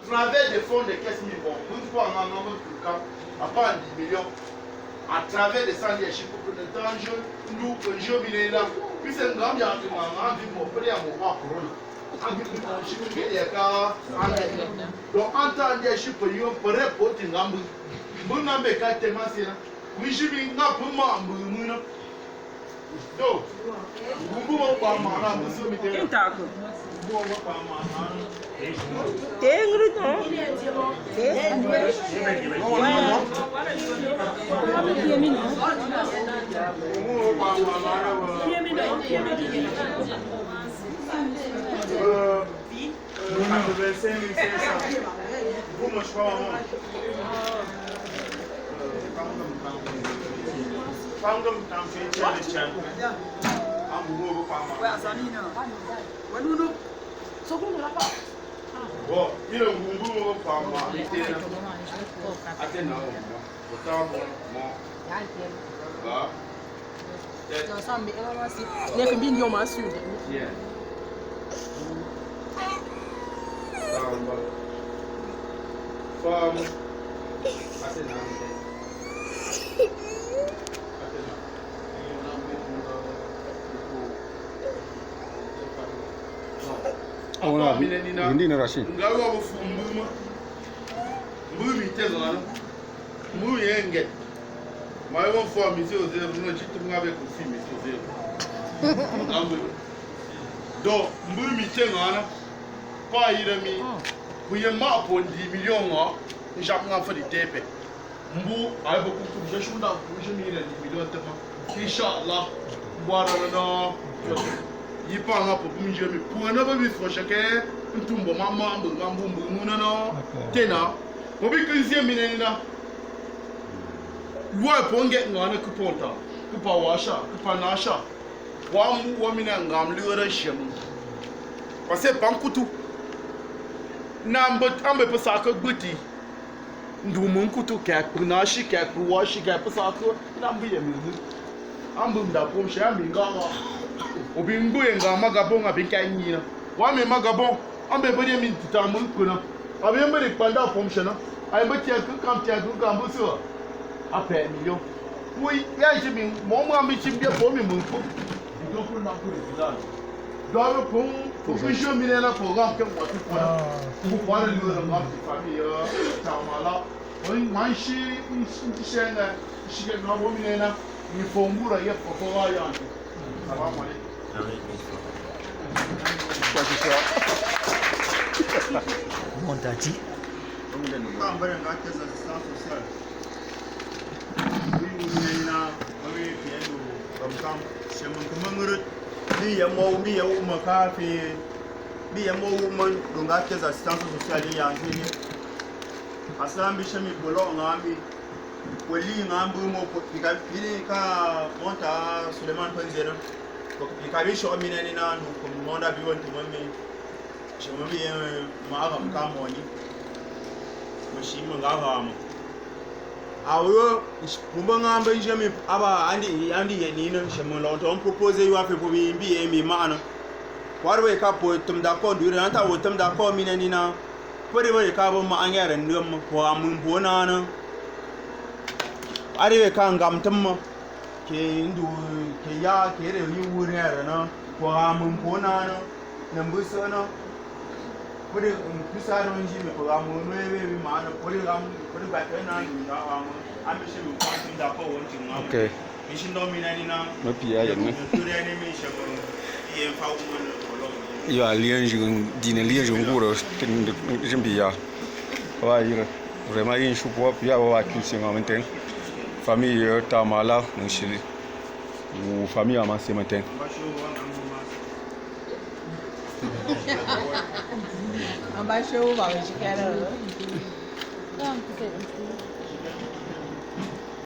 travers des fonds de caisse bon, une fois en nombre de cas, à part 10 millions, à travers des centres de chiffres pour le temps, nous, un jour, il est là. Puis c'est un grand bien qui m'a envie de m'opérer à mon roi Corona. Donc, en tant que chiffre, il y a un peu de potes en gambe. Bon, on a des cas tellement c'est là. Oui, je vais n'a pas m'en donc, vous pouvez pas m'en bon, il est un bout par moi. Ona hindi na rashi. Ngawa bufumbu mbumi tezana mbu yenge mayo fo mi se oze no chitu ngabe ku fi mi se oze ngambu do mbumi tengana pa yire mi ku ye ma po 10 millions nga njap nga fa di tepe mbu ay boku ku je shunda ku je mi re 10 millions tema inshallah bwara na il parle à propos de mi pour un peu plus chacun un tumbo maman mambo munana tena mobi kinzie minena loi ponge ngana kuponta kupa washa kupa nasha wa mu wa mina ngam lura shemu parce que bankutu nambot ambe pasaka gbuti ndumun kutu ka kunashi ka kuwashi ka pasaka nambu yemu ambu nda pomshe ambi ngama obi mbuye nga magabon abika nyina wa me magabon ambe bari mi titamun kuna abi mbere panda pomshana ay mbati ak kam ti ak kam buso ape million oui ya jibi mo mo ambi chimbe po mi mun ko do ko na ko bizan do ko ko je mi na programme ke mo tu para ko para lu na ma famille ta mala oui manchi in shenga shige na mo mi na ni fombura ye ko ko ya yanti salam alaikum. On t'a dit. Ikabi show mi nani na ndu kumonda biwon tumami shimami maaga mkamoni mashima ngaga mu awo kumba ngamba njemi aba andi yenina shimo lonto on propose yu afi bobi mbi emi mana warwe ka po tum da ko ndure anta wo tum da ko mi nani na pore we ka bo ma anyare ndum ko amun bona na ariwe ka ngam tum ke indu ke ya ke re yi wurin yara na ko mun bona na nan buso na kuri kusa na ji me ko mun ne be ma na kuri ram kuri ba ta na ni da wa mun an bi shi mun kwantin da ko wanci mun Okay. in shi do mi na ni na Mafi ya yanne. turi ne mi shi mun yin fa mun ko lo Ya lian jing dine lian jing guro tin jimbi ya. Wa yire. Vraiment yin shu po ya wa kinsi ngamente. Famille Tamala Mouchili ou famille Amassé Matin. Abaixo o valor de que era. Não,